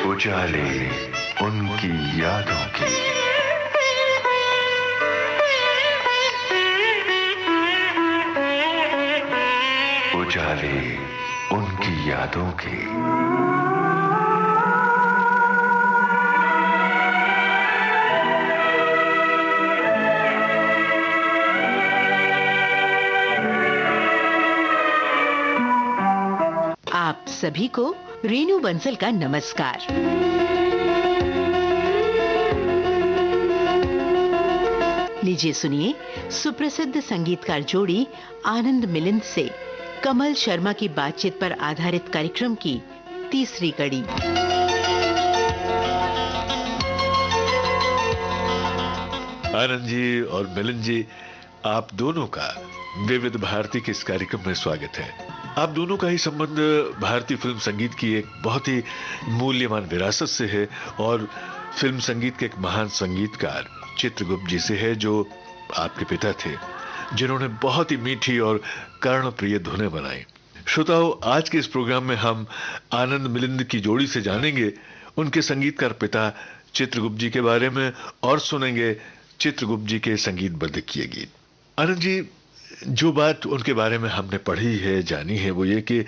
उजाले उनकी यादों के। उजाले उनकी यादों के। आप सभी को रेणु बंसल का नमस्कार। लीजिए सुनिए सुप्रसिद्ध संगीतकार जोड़ी आनंद मिलिंद से कमल शर्मा की बातचीत पर आधारित कार्यक्रम की तीसरी कड़ी। आनंद जी और मिलिंद जी, आप दोनों का विविध भारती के इस कार्यक्रम में स्वागत है। आप दोनों का ही संबंध भारतीय फिल्म संगीत की एक बहुत ही मूल्यवान विरासत से है और फिल्म संगीत के एक महान संगीतकार चित्रगुप्त जी से है, जो आपके पिता थे, जिन्होंने बहुत ही मीठी और कर्णप्रिय धुनें बनाई। श्रोताओं, आज के इस प्रोग्राम में हम आनंद मिलिंद की जोड़ी से जानेंगे उनके संगीतकार पिता चित्रगुप्त जी के बारे में और सुनेंगे चित्रगुप्त जी के संगीतबद्ध किए गीत। आनंद जी, जो बात उनके बारे में हमने पढ़ी है, जानी है, वो ये कि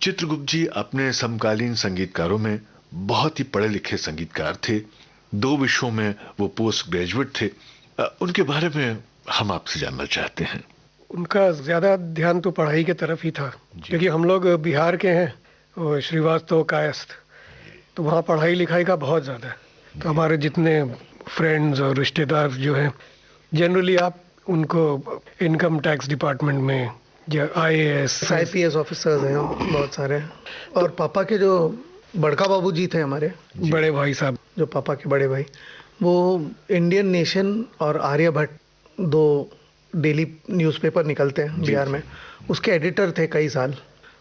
चित्रगुप्त जी अपने समकालीन संगीतकारों में बहुत ही पढ़े लिखे संगीतकार थे। 2 विषयों में वो पोस्ट ग्रेजुएट थे। उनके बारे में हम आपसे जानना चाहते हैं। उनका ज़्यादा ध्यान तो पढ़ाई के तरफ ही था, क्योंकि हम लोग बिहार के हैं और श्रीवास्तव कायस्थ, तो वहाँ पढ़ाई लिखाई का बहुत ज़्यादा है। तो हमारे जितने फ्रेंड्स और रिश्तेदार जो हैं, जनरली आप उनको इनकम टैक्स डिपार्टमेंट में या IAS ऑफिसर्स हैं बहुत सारे। और पापा के जो बड़का बाबू जी थे, हमारे बड़े भाई साहब, जो पापा के बड़े भाई, वो इंडियन नेशन और आर्यभट्ट 2 डेली न्यूज़पेपर निकलते हैं बिहार में, उसके एडिटर थे कई साल।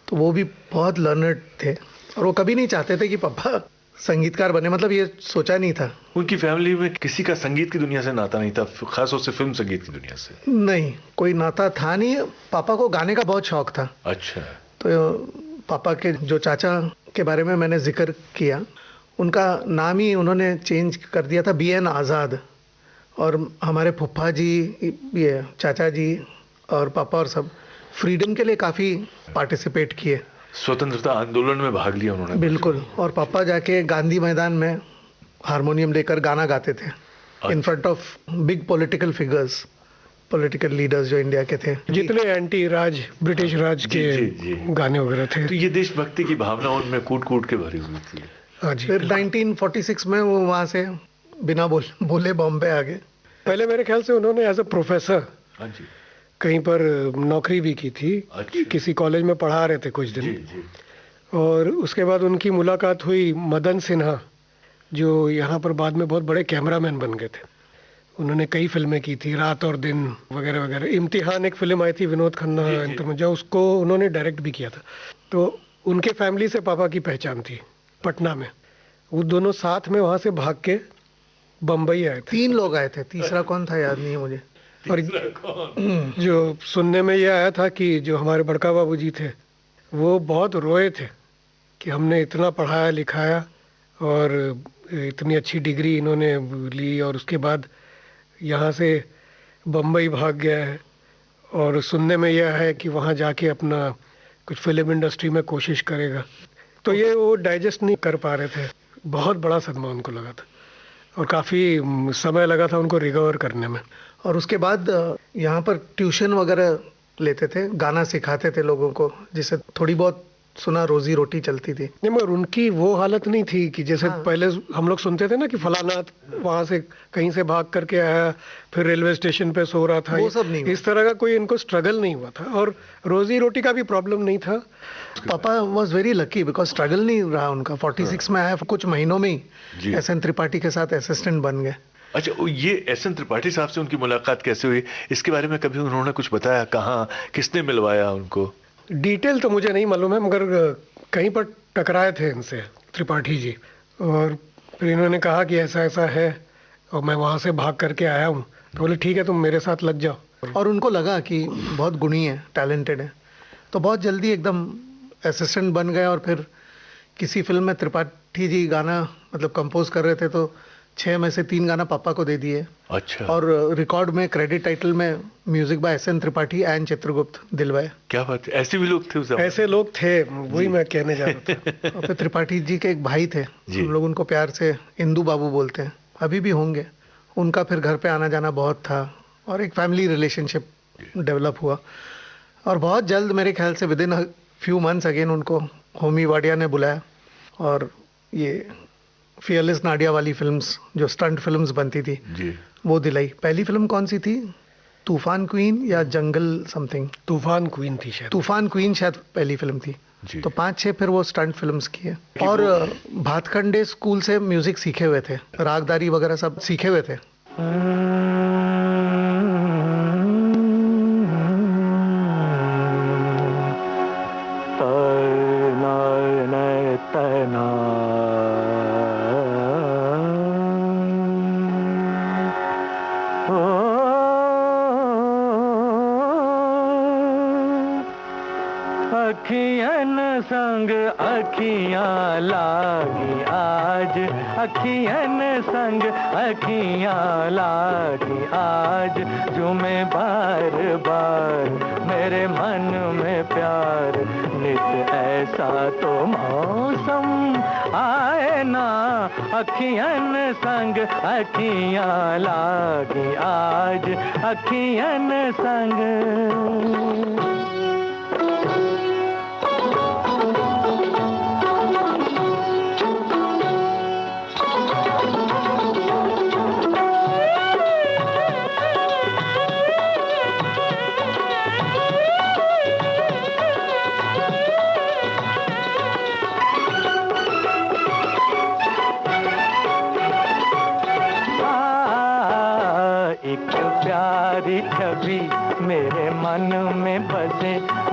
तो वो भी बहुत लर्नर्ड थे और वो कभी नहीं चाहते थे कि पापा संगीतकार बने, मतलब ये सोचा नहीं था। उनकी फैमिली में किसी का संगीत की दुनिया से नाता नहीं था, खासतौर से फिल्म संगीत की दुनिया से नहीं, कोई नाता था नहीं। पापा को गाने का बहुत शौक था। अच्छा। तो पापा के जो चाचा के बारे में मैंने जिक्र किया, उनका नाम ही उन्होंने चेंज कर दिया था BN आज़ाद। और हमारे फुफ्फा जी, ये चाचा जी और पापा और सब फ्रीडम के लिए काफ़ी पार्टिसिपेट किए, स्वतंत्रता आंदोलन में भाग लिया उन्होंने। बिल्कुल। और पापा जाके गांधी मैदान में हारमोनियम लेकर गाना गाते थे in front of big political figures, political leaders जो इंडिया के थे, जितने एंटी राज ब्रिटिश राज के गाने वगैरह थे। तो ये देशभक्ति की भावना उनमें कूट कूट के भरी हुई थी। हाँ जी। फिर 1946 में वो वहाँ से बिना बोले बॉम्बे आ गए। पहले मेरे ख्याल से उन्होंने एज अ प्रोफेसर कहीं पर नौकरी भी की थी। अच्छा। किसी कॉलेज में पढ़ा रहे थे कुछ दिन। जी। और उसके बाद उनकी मुलाकात हुई मदन सिन्हा, जो यहाँ पर बाद में बहुत बड़े कैमरामैन बन गए थे। उन्होंने कई फिल्में की थी, रात और दिन वगैरह वगैरह। इम्तिहान एक फिल्म आई थी विनोद खन्ना जो उसको उन्होंने डायरेक्ट भी किया था। तो उनके फैमिली से पापा की पहचान थी पटना में। वो दोनों साथ में वहाँ से भाग के बम्बई आए थे। 3 लोग आए थे, तीसरा कौन था याद नहीं है मुझे। और जो सुनने में ये आया था कि जो हमारे बड़का बाबूजी थे, वो बहुत रोए थे कि हमने इतना पढ़ाया लिखाया और इतनी अच्छी डिग्री इन्होंने ली और उसके बाद यहाँ से बम्बई भाग गया है। और सुनने में यह है कि वहाँ जाके अपना कुछ फिल्म इंडस्ट्री में कोशिश करेगा। तो ये वो डाइजेस्ट नहीं कर पा रहे थे। बहुत बड़ा सदमा उनको लगा था और काफ़ी समय लगा था उनको रिकवर करने में। और उसके बाद यहाँ पर ट्यूशन वगैरह लेते थे, गाना सिखाते थे लोगों को, जिससे थोड़ी बहुत सुना रोजी रोटी चलती थी। नहीं, मगर उनकी वो हालत नहीं थी कि जैसे पहले हम लोग सुनते थे ना कि फलाना वहाँ से कहीं से भाग करके आया, फिर रेलवे स्टेशन पे सो रहा था। वो सब नहीं हुआ। इस तरह का कोई इनको स्ट्रगल नहीं हुआ था और रोजी रोटी का भी प्रॉब्लम नहीं था। पापा was very lucky because struggle नहीं रहा उनका। 46 में आया, कुछ महीनों में ही SN त्रिपाठी के साथ असिस्टेंट बन गए। अच्छा, ये SN त्रिपाठी साहब से उनकी मुलाकात कैसे हुई, इसके बारे में कभी उन्होंने कुछ बताया? कहाँ, किसने मिलवाया उनको? डिटेल तो मुझे नहीं मालूम है, मगर कहीं पर टकराए थे इनसे त्रिपाठी जी और फिर इन्होंने कहा कि ऐसा ऐसा है और मैं वहाँ से भाग करके आया हूँ। तो बोले ठीक है, तुम मेरे साथ लग जाओ। और उनको लगा कि बहुत गुणी है, टैलेंटेड है, तो बहुत जल्दी एकदम असिस्टेंट बन गए और फिर किसी फिल्म में त्रिपाठी जी गाना मतलब कंपोज कर रहे थे तो 6 में से 3 गाना पापा को दे दिए। अच्छा, और रिकॉर्ड में क्रेडिट टाइटल में music by S N Tripathi and Chitragupt दिलवाए। क्या बात है, ऐसे भी लोग थे उस जमाने? ऐसे लोग थे, वही मैं कहने जा रहा था। और फिर त्रिपाठी जी के एक भाई थे, जी। हम लोग उनको प्यार से इंदू बाबू बोलते हैं, अभी भी होंगे। उनका फिर घर पे आना जाना बहुत था और एक फैमिली रिलेशनशिप डेवलप हुआ। और बहुत जल्द मेरे ख्याल से with in few months again उनको होमी वाडिया ने बुलाया और ये फियरलेस नाडिया वाली फिल्म्स जो स्टंट फिल्म्स बनती थी जी। वो दिलाई। पहली फिल्म कौन सी थी, तूफान क्वीन या जंगल समथिंग? तूफान क्वीन थी शायद। तूफान क्वीन शायद पहली फिल्म थी। जी। तो 5-6 फिर वो स्टंट फिल्म्स की है। और भातखंडे स्कूल से म्यूजिक सीखे हुए थे, रागदारी वगैरह सब सीखे हुए थे। अखियन संग अखियां लागी आज, अखियन संग अखियां लागी आज, झूमे बार बार मेरे मन में प्यार, नित ऐसा तो मौसम आए ना, अखियन संग अखियां लागी आज, अखियन संग। एक प्यारी छवि मेरे मन में बसे,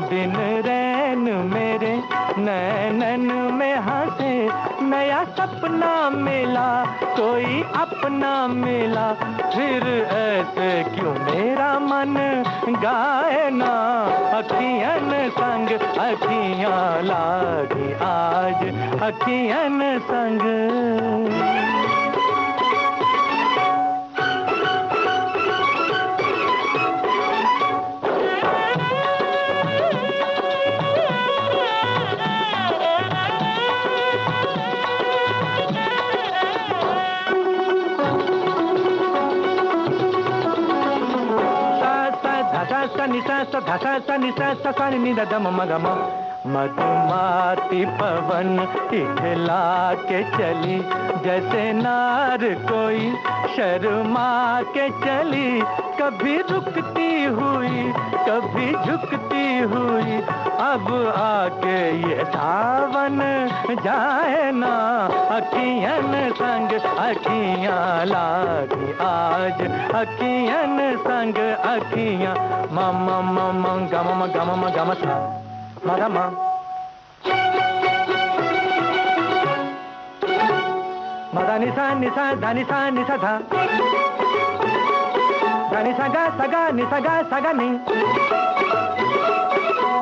दिन रैन मेरे नैनन में हंसे, नया सपना मिला कोई अपना मिला, फिर ऐसे क्यों मेरा मन गाए ना, अखियन संग अखियां लागी आज, अखियन संग। मधुमाती पवन इखला के चली, जैसे नार कोई शर्मा के चली, कभी रुकती हुई कभी झुकती हुई, अब आके ये सावन जाए ना, अखियन संग अखियां लागी आज, अखियन संग अखियां। मम मम गम गम गम सा मगम मदा निसा निसा धनि सा निसा धा, धनि सगा निसगा सगा नि,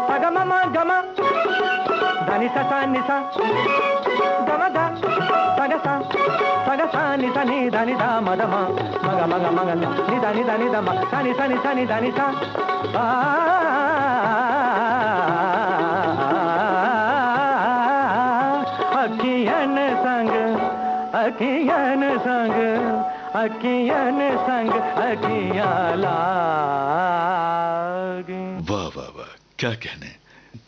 सगा मम गम धनि सा निसा गम धा, सगा सा निसा नि धनि धा मद मग नि धनि धनि ध म सा नि धनि सा। अखियन संग अखियन संग अखियन संग अखियां लागी। वाह वाह वाह, क्या कहने।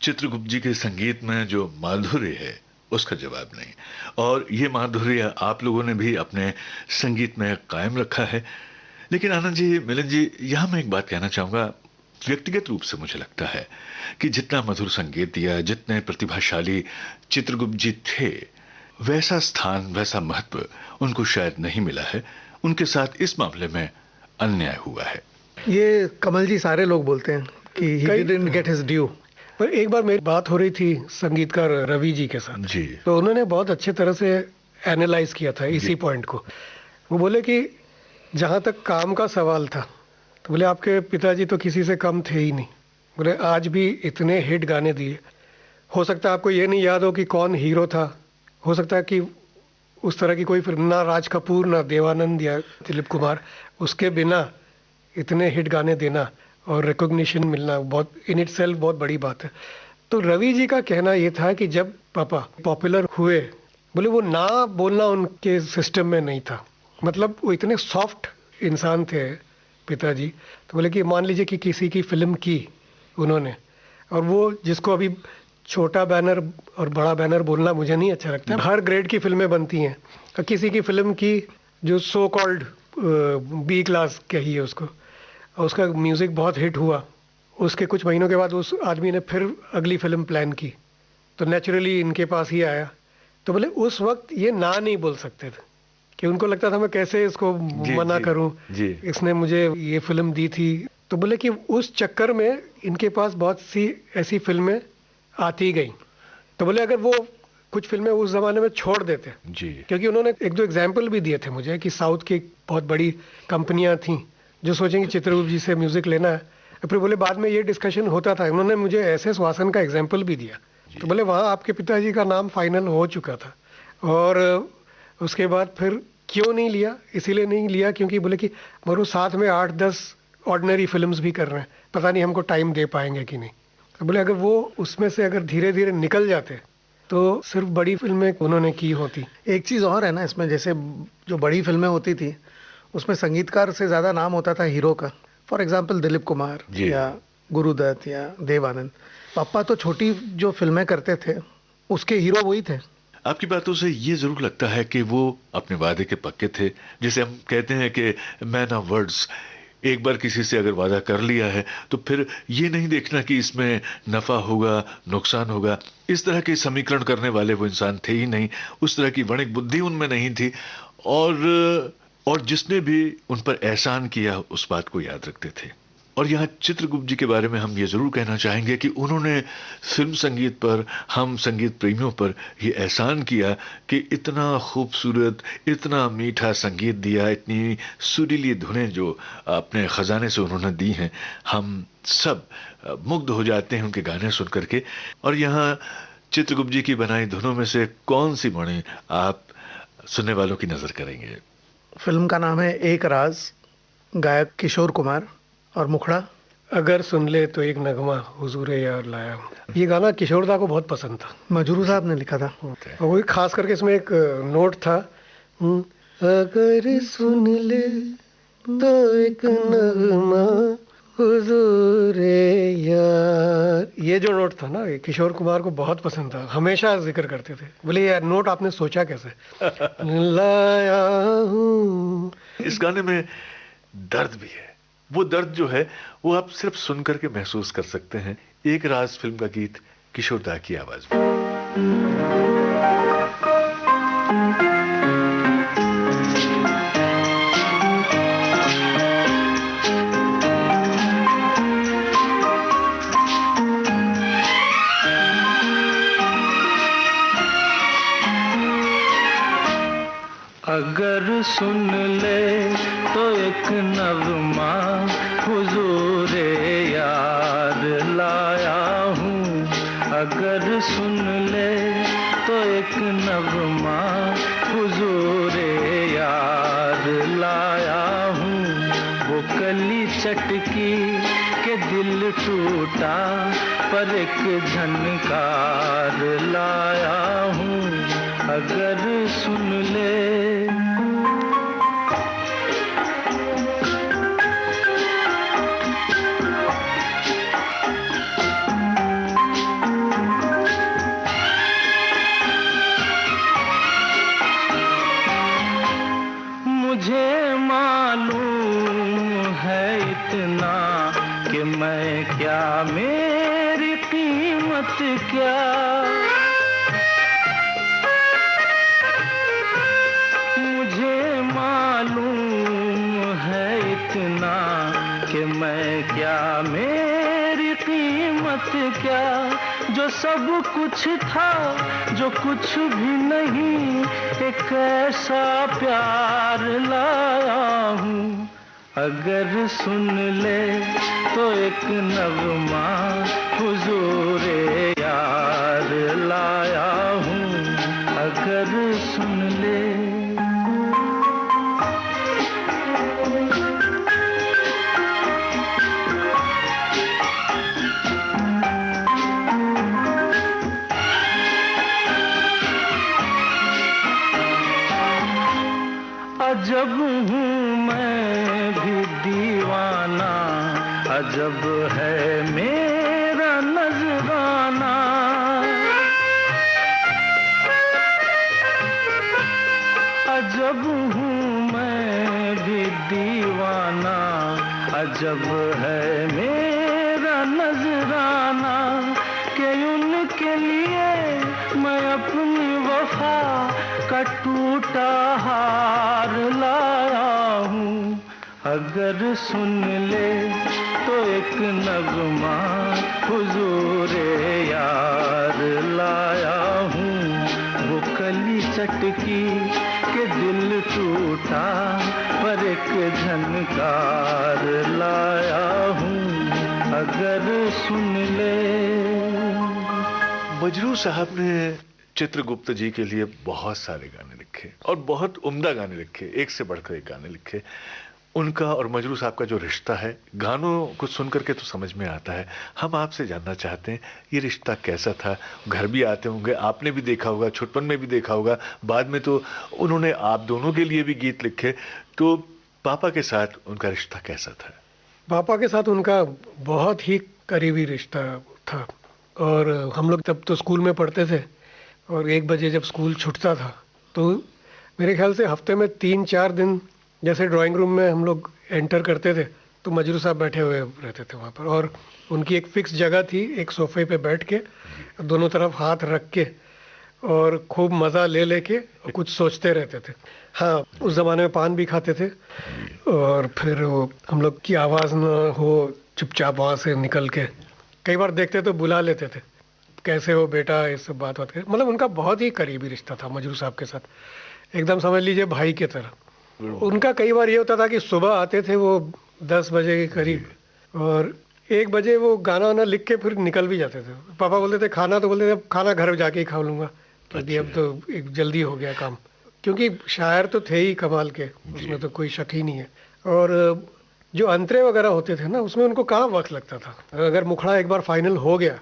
चित्रगुप्त जी के संगीत में जो माधुर्य है उसका जवाब नहीं, और ये माधुर्य आप लोगों ने भी अपने संगीत में कायम रखा है। लेकिन आनंद जी, मिलन जी, यहाँ मैं एक बात कहना चाहूँगा। व्यक्तिगत रूप से मुझे लगता है कि जितना मधुर संगीत या जितने प्रतिभाशाली चित्रगुप्त जी थे, वैसा स्थान, वैसा महत्व उनको शायद नहीं मिला है। उनके साथ इस मामले में अन्याय हुआ है। ये कमल जी सारे लोग बोलते हैं कि he didn't get his due। पर एक बार मेरी बात हो रही थी संगीतकार रवि जी के साथ जी। तो उन्होंने बहुत अच्छे तरह से एनालाइज किया था इसी पॉइंट को। वो बोले कि जहाँ तक काम का सवाल था तो बोले आपके पिताजी तो किसी से कम थे ही नहीं। बोले आज भी इतने हिट गाने दिए, हो सकता है आपको ये नहीं याद हो कि कौन हीरो था, हो सकता है कि उस तरह की कोई फिल्म ना राज कपूर ना देवानंद या दिलीप कुमार, उसके बिना इतने हिट गाने देना और रिकॉग्निशन मिलना बहुत इन इट सेल्फ बहुत बड़ी बात है। तो रवि जी का कहना ये था कि जब पापा पॉपुलर हुए, बोले वो ना बोलना उनके सिस्टम में नहीं था। मतलब वो इतने सॉफ्ट इंसान थे पिताजी। तो बोले कि मान लीजिए कि किसी की फिल्म की उन्होंने, और वो जिसको अभी छोटा बैनर और बड़ा बैनर बोलना मुझे नहीं अच्छा लगता, हर ग्रेड की फिल्में बनती हैं। और किसी की फिल्म की जो सो कॉल्ड बी क्लास कहिए उसको, और उसका म्यूज़िक बहुत हिट हुआ, उसके कुछ महीनों के बाद उस आदमी ने फिर अगली फिल्म प्लान की, तो नेचुरली इनके पास ही आया। तो बोले उस वक्त ये ना नहीं बोल सकते थे, कि उनको लगता था मैं कैसे इसको मना करूं, इसने मुझे ये फिल्म दी थी। तो बोले कि उस चक्कर में इनके पास बहुत सी ऐसी फिल्में आती गई। तो बोले अगर वो कुछ फिल्में उस ज़माने में छोड़ देते जी, क्योंकि उन्होंने एक दो एग्जाम्पल भी दिए थे मुझे कि साउथ की बहुत बड़ी कंपनियां थीं जो सोचेंगे चित्रगुप्त जी से म्यूज़िक लेना है। फिर बोले बाद में ये डिस्कशन होता था, उन्होंने मुझे ऐसे स्वासन का एग्जाम्पल भी दिया। तो बोले वहाँ आपके पिताजी का नाम फाइनल हो चुका था, और उसके बाद फिर क्यों नहीं लिया, इसीलिए नहीं लिया क्योंकि बोले कि मरो साथ में 8-10 ऑर्डिनरी फिल्म्स भी कर रहे हैं, पता नहीं हमको टाइम दे पाएंगे कि नहीं। तो बोले अगर वो उसमें से अगर धीरे धीरे निकल जाते तो सिर्फ बड़ी फिल्में उन्होंने की होती। एक चीज़ और है ना इसमें, जैसे जो बड़ी फिल्में होती थी उसमें संगीतकार से ज़्यादा नाम होता था हीरो का। फॉर एग्जांपल दिलीप कुमार या गुरुदत्त या देवानंद। पापा तो छोटी जो फिल्में करते थे उसके हीरो वही थे। आपकी बातों से ये जरूर लगता है कि वो अपने वादे के पक्के थे। जैसे हम कहते हैं कि मैन ऑफ वर्ड्स, एक बार किसी से अगर वादा कर लिया है तो फिर ये नहीं देखना कि इसमें नफ़ा होगा नुकसान होगा, इस तरह के समीकरण करने वाले वो इंसान थे ही नहीं। उस तरह की वणिक बुद्धि उनमें नहीं थी, और जिसने भी उन पर एहसान किया उस बात को याद रखते थे। और यहाँ चित्रगुप्त जी के बारे में हम ये ज़रूर कहना चाहेंगे कि उन्होंने फिल्म संगीत पर, हम संगीत प्रेमियों पर ये एहसान किया कि इतना खूबसूरत, इतना मीठा संगीत दिया, इतनी सुरीली धुनें जो अपने ख़जाने से उन्होंने दी हैं, हम सब मुग्ध हो जाते हैं उनके गाने सुन करके। और यहाँ चित्रगुप्त जी की बनाई धुनों में से कौन सी बड़ी आप सुनने वालों की नज़र करेंगे? फिल्म का नाम है एक राज, गायक किशोर कुमार और मुखड़ा। अगर सुन ले तो एक नगमा हुजूरे यार लाया। ये गाना किशोर दा को बहुत पसंद था, मजरू साहब ने लिखा था। और वही खास करके इसमें एक नोट था, अगर सुन ले तो एक नगमा हुजूरे यार। ये जो नोट था ना, ये किशोर कुमार को बहुत पसंद था, हमेशा जिक्र करते थे। बोले यार नोट आपने सोचा कैसे? लाया हूँ। इस गाने में दर्द भी है। वो दर्द जो है वो आप सिर्फ सुन करके महसूस कर सकते हैं। एक राज फिल्म का गीत किशोर दा की आवाज में। अगर सुन ले तो एक नगमा हुजूरे यार लाया हूँ। अगर सुन ले तो एक नगमा हुजूरे यार लाया हूँ। वो कली चटकी के दिल टूटा पर एक झनकार लाया हूँ। अगर सुन ले। मुझे मालूम है इतना कि मैं क्या, मेरी कीमत क्या। मुझे मालूम है इतना कि मैं क्या, मेरी कीमत क्या। जो सब कुछ था जो कुछ भी नहीं, एक ऐसा प्यार लाया हूँ। अगर सुन ले तो एक नगमा हुजूरे यार लाया हूँ। अगर अजब हूँ मैं भी दीवाना, अजब है मेरा नजराना। अजब हूँ मैं भी दीवाना, अजब है मेरा नजराना, कि उनके लिए मैं अपनी वफा का टूटा हार लाया हूँ। अगर सुन ले तो एक नगमा हुजूरे यार लाया हूँ। वो कली चटकी के दिल टूटा पर एक झनकार लाया हूँ। अगर सुन ले। मजरू साहब ने चित्रगुप्त जी के लिए बहुत सारे गाने लिखे और बहुत उम्दा गाने लिखे, एक से बढ़कर एक गाने लिखे। उनका और मजरू साहब का जो रिश्ता है, गानों को सुन करके तो समझ में आता है। हम आपसे जानना चाहते हैं ये रिश्ता कैसा था। घर भी आते होंगे, आपने भी देखा होगा, छुटपन में भी देखा होगा, बाद में तो उन्होंने आप दोनों के लिए भी गीत लिखे। तो पापा के साथ उनका रिश्ता कैसा था? पापा के साथ उनका बहुत ही करीबी रिश्ता था। और हम लोग तब तो स्कूल में पढ़ते थे, और 1 बजे जब स्कूल छूटता था तो मेरे ख्याल से हफ्ते में 3-4 दिन जैसे ड्राइंग रूम में हम लोग एंटर करते थे तो मजरू साहब बैठे हुए रहते थे वहाँ पर। और उनकी एक फिक्स जगह थी, एक सोफे पे बैठ के दोनों तरफ हाथ रख के और खूब मज़ा ले लेके कुछ सोचते रहते थे। हाँ, उस ज़माने में पान भी खाते थे। और फिर वो हम लोग की आवाज़ ना हो, चुपचाप वहाँ से निकल के कई बार देखते तो बुला लेते थे, कैसे हो बेटा, ये सब बात कर। मतलब उनका बहुत ही करीबी रिश्ता था मजरू साहब के साथ, एकदम समझ लीजिए भाई की तरह। उनका कई बार ये होता था कि सुबह आते थे वो 10 बजे के करीब, और 1 बजे वो गाना वाना लिख के फिर निकल भी जाते थे। पापा बोलते थे खाना, तो बोलते थे अब खाना घर जाके ही खा लूँगा, क्योंकि अब तो एक जल्दी हो गया काम। क्योंकि शायर तो थे ही कमाल के, उसमें तो कोई शक ही नहीं है। और जो अंतरे वगैरह होते थे ना, उसमें उनको कहाँ वक्त लगता था। अगर मुखड़ा एक बार फाइनल हो गया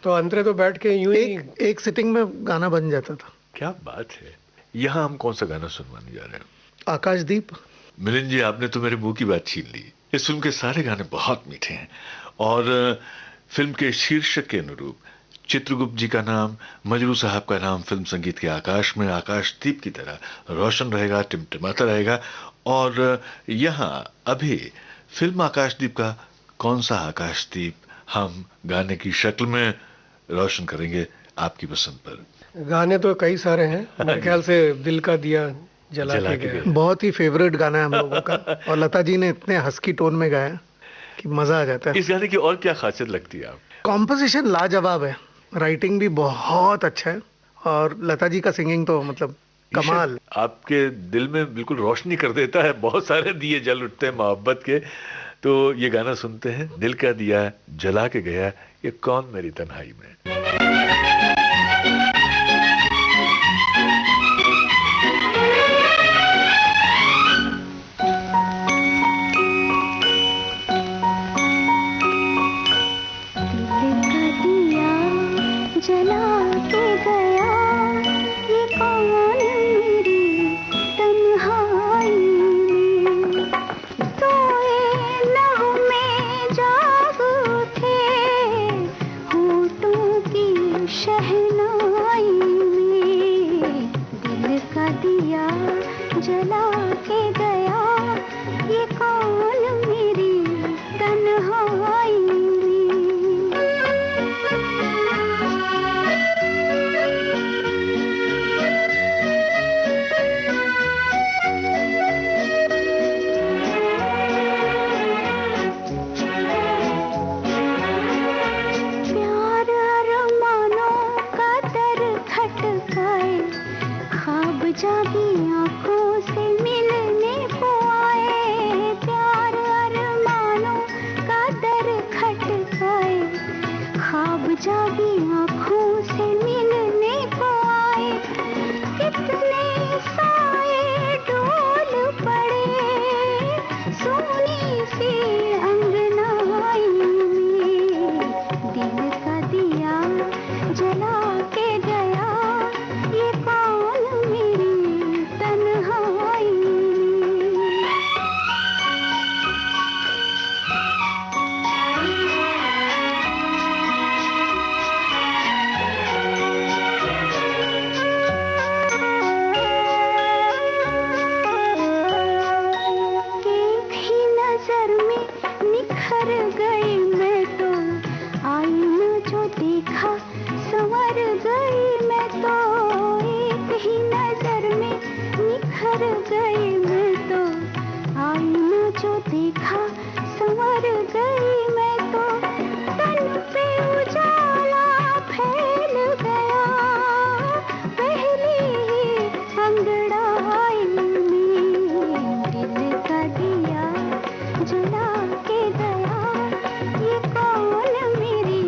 तो अंतरे तो बैठ के यूं ही एक सिटिंग में गाना बन जाता था। क्या बात है। यहाँ हम कौन सा गाना सुनवाने जा रहे हैं? आकाशदीप। मिलिंद जी, आपने तो मेरे मुंह की बात छीन ली। इस फिल्म के सारे गाने बहुत मीठे हैं और फिल्म के शीर्षक के अनुरूप चित्रगुप्त जी का नाम, मजरू साहब का नाम फिल्म संगीत के आकाश में आकाशदीप की तरह रोशन रहेगा, टिमटिमाता रहेगा। और यहाँ अभी फिल्म आकाशदीप का कौन सा आकाशदीप हम गाने की शक्ल में रोशन करेंगे आपकी पसंद पर? गाने तो कई सारे हैं, मेरे ख्याल से दिल का दिया जला के गया बहुत ही फेवरेट गाना है हम लोगों का, और लता जी ने इतने हस्की टोन में गाया कि मजा आ जाता है। इस गाने की और क्या खासियत लगती है आपको? कॉम्पोजिशन लाजवाब है, राइटिंग भी बहुत अच्छा है, और लता जी का सिंगिंग तो मतलब कमाल। आपके दिल में बिल्कुल रोशनी कर देता है, बहुत सारे दिए जल उठते हैं मोहब्बत के। तो ये गाना सुनते हैं, दिल का दिया जला के गया, ये कौन मेरी तन्हाई में। जला के गया, ये कौन मेरी तन्हाई संवर गई मैं तो, आईना जो देखा संवर गई मैं तो, तन पे उजाला फैल गया पहली ही अंगड़ाई में, दिल का दिया जला के गया ये कौन मेरी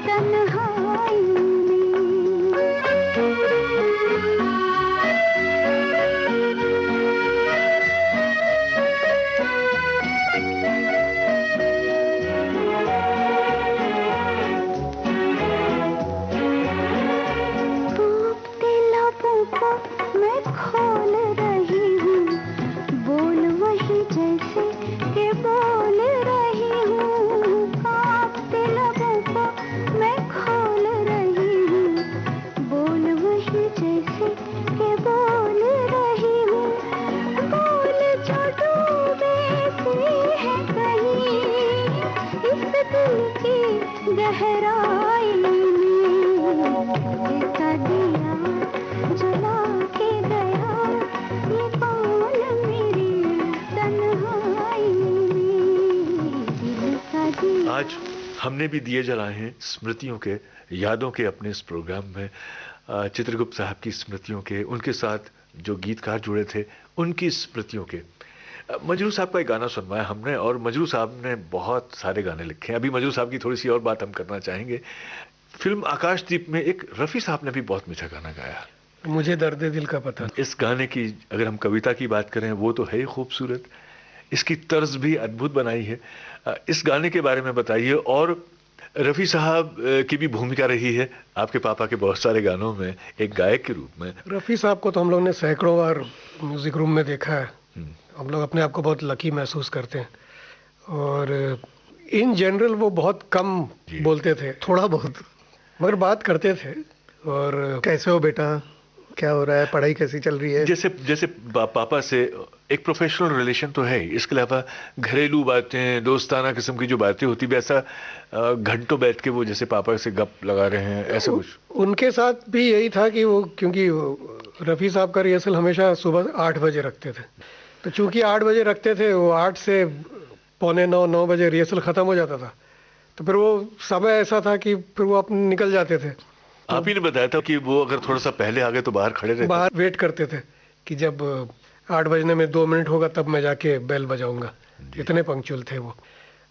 तन्हाई टूटते लबों को मैं खोल रही हूँ, बोल वही जैसे के बोल रही हूँ, कांपते लबों को मैं खोल रही हूँ, बोल वही जैसे के बोल रही हूँ, बोल जो डूबे से है कहीं इस दिल की गहराई में, दिल का दिया जला के गया ये कौन मेरी तन्हाई में, दिल का दिया। आज हमने भी दिए जलाए हैं स्मृतियों के, यादों के अपने इस प्रोग्राम में। चित्रगुप्त साहब की स्मृतियों के, उनके साथ जो गीतकार जुड़े थे उनकी स्मृतियों के। मजरू साहब का एक गाना सुनवाया हमने, और मजरू साहब ने बहुत सारे गाने लिखे हैं। अभी मजरू साहब की थोड़ी सी और बात हम करना चाहेंगे। फिल्म आकाशदीप में एक रफ़ी साहब ने भी बहुत मीठा गाना गाया। मुझे दर्द दिल का पता। इस गाने की अगर हम कविता की बात करें, वो तो है ही खूबसूरत, इसकी तर्ज भी अद्भुत बनाई है। इस गाने के बारे में बताइए। और रफ़ी साहब की भी भूमिका रही है आपके पापा के बहुत सारे गानों में एक गायक के रूप में। रफ़ी साहब को तो हम लोग ने सैकड़ों बार म्यूज़िक रूम में देखा है। हम लोग अपने आप को बहुत लकी महसूस करते हैं। और इन जनरल वो बहुत कम बोलते थे, थोड़ा बहुत, मगर बात करते थे। और कैसे हो बेटा, क्या हो रहा है, पढ़ाई कैसी चल रही है। जैसे जैसे पापा से एक प्रोफेशनल रिलेशन तो है ही, इसके अलावा घरेलू बातें, दोस्ताना किस्म की जो बातें होती, वैसा घंटों बैठ के वो जैसे पापा से गप लगा रहे हैं, ऐसा कुछ। उनके साथ भी यही था कि वो, क्योंकि रफ़ी साहब का रिहर्सल हमेशा सुबह 8 बजे रखते थे, तो चूंकि 8 बजे रखते थे, वो 8 से पौने 9 बजे रिहर्सल ख़त्म हो जाता था। तो फिर वो समय ऐसा था कि फिर वो अपने निकल जाते थे। आप ही ने बताया था कि वो अगर थोड़ा सा पहले आ गए तो बाहर खड़े रहते, बाहर वेट करते थे कि जब 8 बजने में 2 मिनट होगा तब मैं जाके बेल बजाऊंगा। इतने पंक्चुअल थे वो।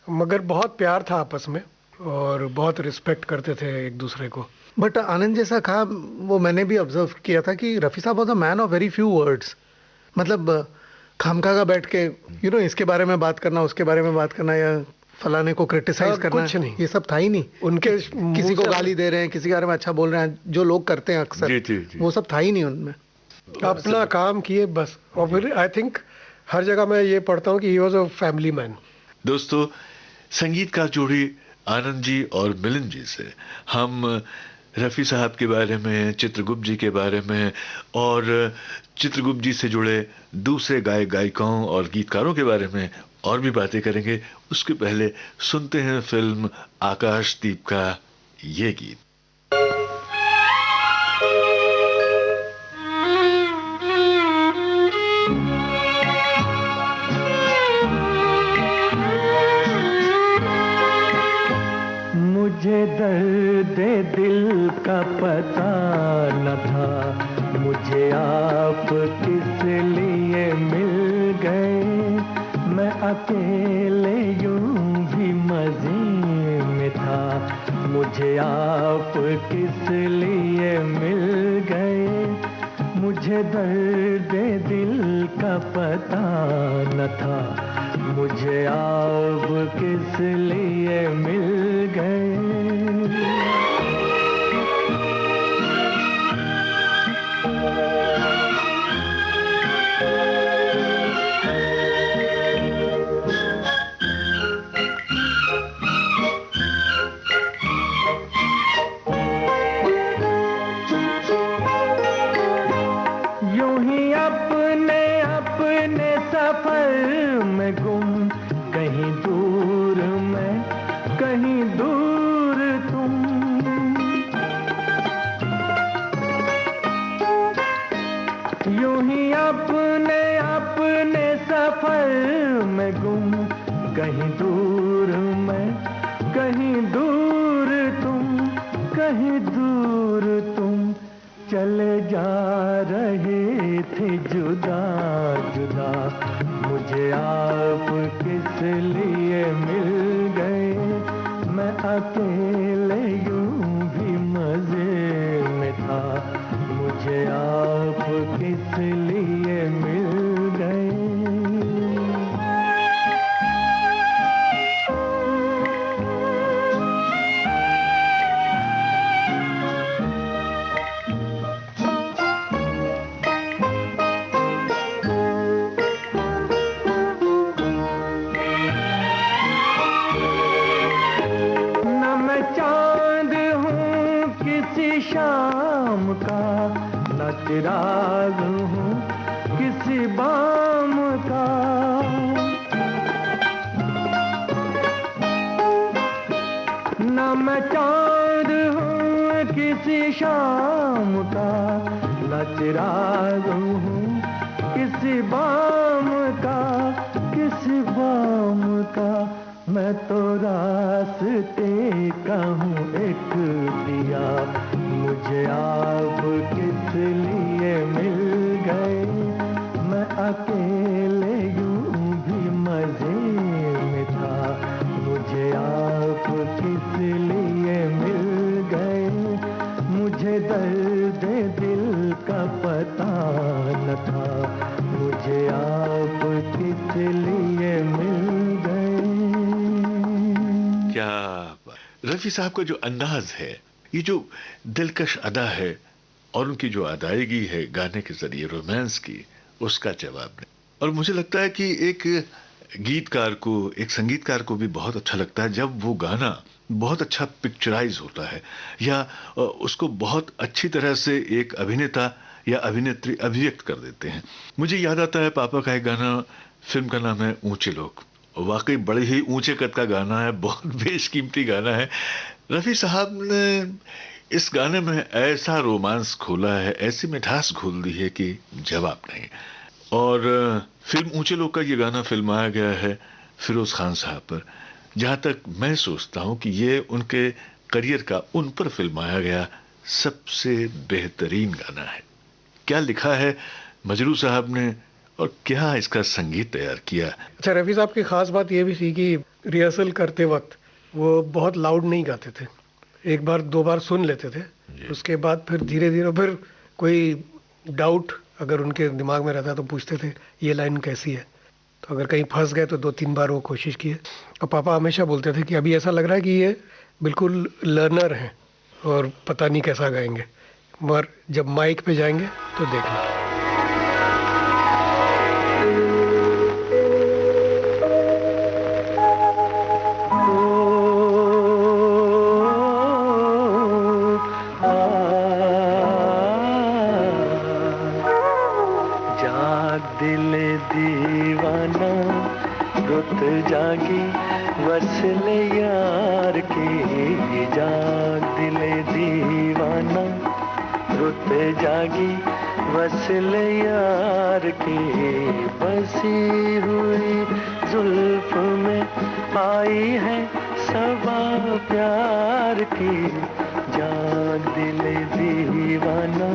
मगर बहुत प्यार था आपस में और बहुत रिस्पेक्ट करते थे एक दूसरे को। बट आनंद जैसा कहा, वो मैंने भी ऑब्जर्व किया था कि रफ़ी साहब was a man of very few words. मतलब खामखा का बैठ के इसके बारे में बात करना, उसके बारे में बात करना, या फलाने को क्रिटिसाइज करना, कुछ नहीं, ये सब था ही नहीं। उनके किसी को गाली दे रहे हैं, किसी के बारे में अच्छा बोल रहे हैं, जो लोग करते हैं अक्सर, जी, जी, जी। वो सब था ही नहीं उनमें। अपना काम किए बस। और फिर आई थिंक हर जगह मैं ये पढ़ता हूँ कि he was a family man. दोस्तों, संगीतकार जोड़ी आनंद जी और मिलिंद जी से हम रफ़ी साहब के बारे में, चित्रगुप्त जी के बारे में और चित्रगुप्त जी से जुड़े दूसरे गायक गायिकाओं और गीतकारों के बारे में और भी बातें करेंगे। उसके पहले सुनते हैं फिल्म आकाशदीप का ये गीत। मुझे दर्द दिल का पता न था, मुझे आप किस लिए मिल गए, मैं अकेले यूं भी मजे में था, मुझे आप किस लिए मिल गए, मुझे दर्द दिल का पता न था, मुझे आप किस लिए मिल गए। यूं ही अपने अपने सफर में गुम, कहीं दूर मैं, कहीं दूर तुम, यूं ही अपने सफर में गुम, कहीं दूर मैं, कहीं दूर तुम, कहीं दूर तुम चले जा रहे थे जुदा जुदा। मुझे आप किस लिए मिल गए, मैं अकेले यूं भी मजे में था। मुझे आप किस लिए मिल गए। शाम का न चिराग हूँ किसी बाम का, न मैं चांद हूँ किसी शाम का, न चिराग हूँ किसी बाम का, किसी बाम का। मैं तो रास्ते का हूँ एक दिया। मुझे आप किस लिए मिल गए, मैं अकेले यूं भी मजे में था। मुझे आप किस लिए मिल गए, मुझे दर्द दिल का पता न था। मुझे आप किस लिए मिल गए। क्या रफी साहब का जो अंदाज है, ये जो दिलकश अदा है और उनकी जो अदायगी है गाने के जरिए रोमांस की, उसका जवाब नहीं। और मुझे लगता है कि एक गीतकार को, एक संगीतकार को भी बहुत अच्छा लगता है जब वो गाना बहुत अच्छा पिक्चराइज होता है या उसको बहुत अच्छी तरह से एक अभिनेता या अभिनेत्री अभिव्यक्त कर देते हैं। मुझे याद आता है पापा का एक गाना, फिल्म का नाम है ऊंचे लोग। वाकई बड़े ही ऊंचे कद का गाना है, बहुत बेशकीमती गाना है। रफ़ी साहब ने इस गाने में ऐसा रोमांस खोला है, ऐसी मिठास घोल दी है कि जवाब नहीं। और फिल्म ऊंचे लोग का ये गाना फिल्माया गया है फिरोज खान साहब पर। जहाँ तक मैं सोचता हूँ कि ये उनके करियर का उन पर फिल्माया गया सबसे बेहतरीन गाना है। क्या लिखा है मजरू साहब ने और क्या इसका संगीत तैयार किया। अच्छा, रफ़ी साहब की खास बात ये भी थी कि रिहर्सल करते वक्त वो बहुत लाउड नहीं गाते थे। एक बार दो बार सुन लेते थे, उसके बाद फिर धीरे धीरे फिर कोई डाउट अगर उनके दिमाग में रहता तो पूछते थे ये लाइन कैसी है। तो अगर कहीं फंस गए तो दो तीन बार वो कोशिश किए। और पापा हमेशा बोलते थे कि अभी ऐसा लग रहा है कि ये बिल्कुल लर्नर हैं और पता नहीं कैसा गाएंगे, मगर जब माइक पे जाएंगे तो देखना। दिल दीवाना रुत जागी वसल यार की, जाग दिल दीवाना रुत जागी वसल यार की। बसी हुई जुल्फ में आई है सबा प्यार की, जाग दिल दीवाना।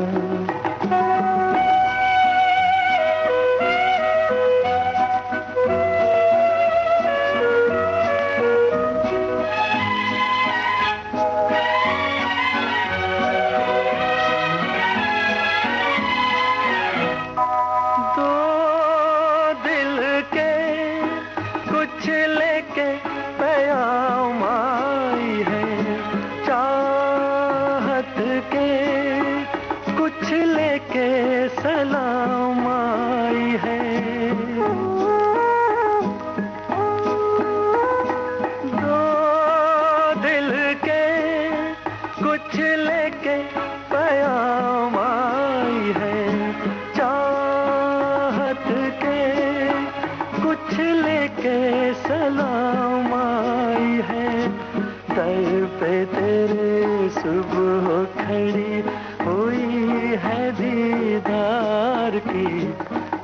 सलाम आई है दो दिल के कुछ लेके प्याम आई है, चाहत के कुछ लेके सलाम आई है। दर पे तेरे सुबह खड़ी हुई है दीदार की,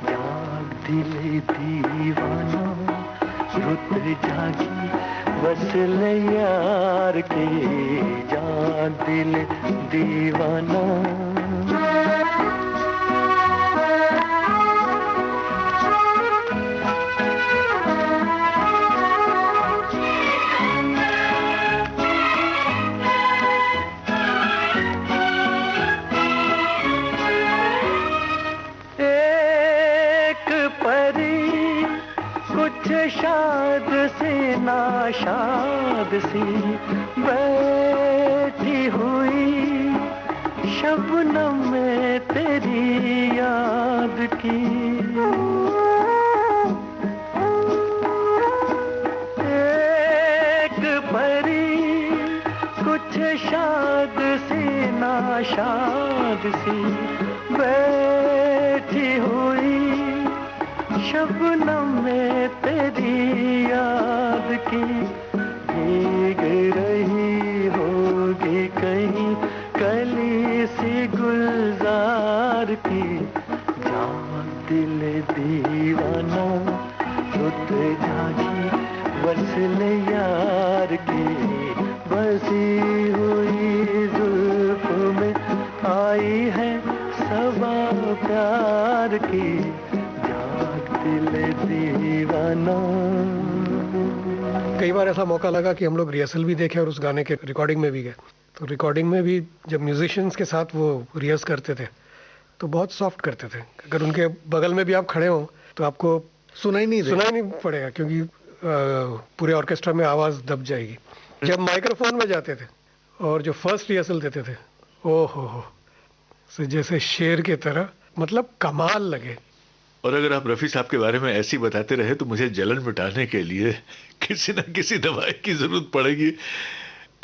जाग दिल दीवाना रुत जागी बस ले यार के जा दिल दीवाना शाद सी नाशाद सी बैठी हुई शबनम में तेरी याद की एक परी कुछ शाद सी नाशाद सी बैठी हुई शबनम में तेरी याद की भीग रही होगी कहीं कली सी गुलजार की जान दिल दीवाना रुत जागी बस ले यार की बसी हुई जुल्फ में आई है सबा प्यार की दीवाना। कई बार ऐसा मौका लगा कि हम लोग रिहर्सल भी देखे और उस गाने के रिकॉर्डिंग में भी गए। तो रिकॉर्डिंग में भी जब म्यूजिशियंस के साथ वो रिहर्स करते थे तो बहुत सॉफ्ट करते थे। अगर उनके बगल में भी आप खड़े हो तो आपको सुना ही नहीं पड़ेगा क्योंकि पूरे ऑर्केस्ट्रा में आवाज़ दब जाएगी। जब माइक्रोफोन में जाते थे और जो फर्स्ट रिहर्सल देते थे ओ हो जैसे शेर की तरह, मतलब कमाल लगे। और अगर आप रफ़ी साहब के बारे में ऐसी बताते रहे तो मुझे जलन मिटाने के लिए किसी न किसी दवाई की जरूरत पड़ेगी।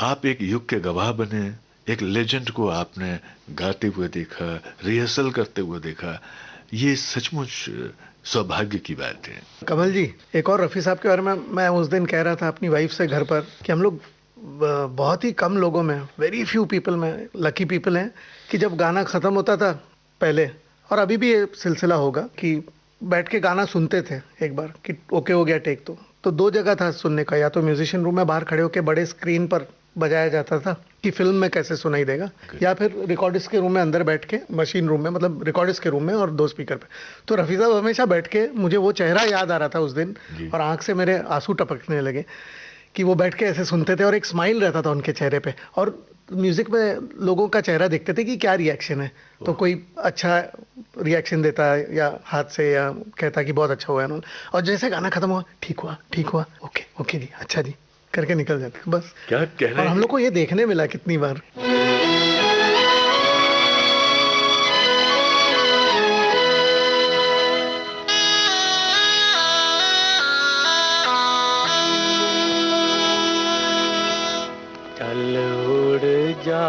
आप एक युग के गवाह बने, एक लेजेंड को आपने गाते हुए देखा, रिहर्सल करते हुए देखा, ये सचमुच सौभाग्य की बात है। कमल जी, एक और रफ़ी साहब के बारे में मैं उस दिन कह रहा था अपनी वाइफ से घर पर कि हम लोग बहुत ही कम लोगों में, वेरी फ्यू पीपल में लकी पीपल हैं कि जब गाना ख़त्म होता था पहले, और अभी भी ये सिलसिला होगा कि बैठ के गाना सुनते थे एक बार कि ओके हो गया टेक, तो दो जगह था सुनने का, या तो म्यूजिशियन रूम में बाहर खड़े होकर बड़े स्क्रीन पर बजाया जाता था कि फिल्म में कैसे सुनाई देगा, या फिर रिकॉर्डिस्ट के रूम में अंदर बैठ के, मशीन रूम में, मतलब रिकॉर्डिस्ट के रूम में और दो स्पीकर पे। तो रफ़ी साहब हमेशा बैठ के, मुझे वो चेहरा याद आ रहा था उस दिन और आँख से मेरे आंसू टपकने लगे कि वो बैठ के ऐसे सुनते थे और एक स्माइल रहता था उनके चेहरे पे, और म्यूज़िक में लोगों का चेहरा देखते थे कि क्या रिएक्शन है। तो कोई अच्छा रिएक्शन देता है या हाथ से, या कहता कि बहुत अच्छा हुआ है उन्होंने, और जैसे गाना खत्म हुआ ठीक हुआ ओके जी, अच्छा जी करके निकल जाते बस। क्या कहना और हम लोग को ये देखने मिला कितनी बार। चल उड़ जा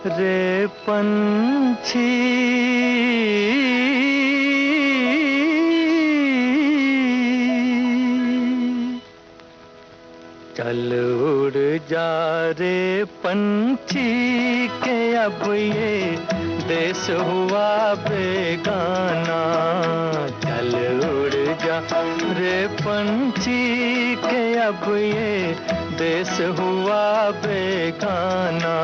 रे पंछी, चल उड़ जा रे पंछी के अब ये देश हुआ बेगाना। चल उड़ जा रे पंछी के अब ये देश हुआ बेगाना।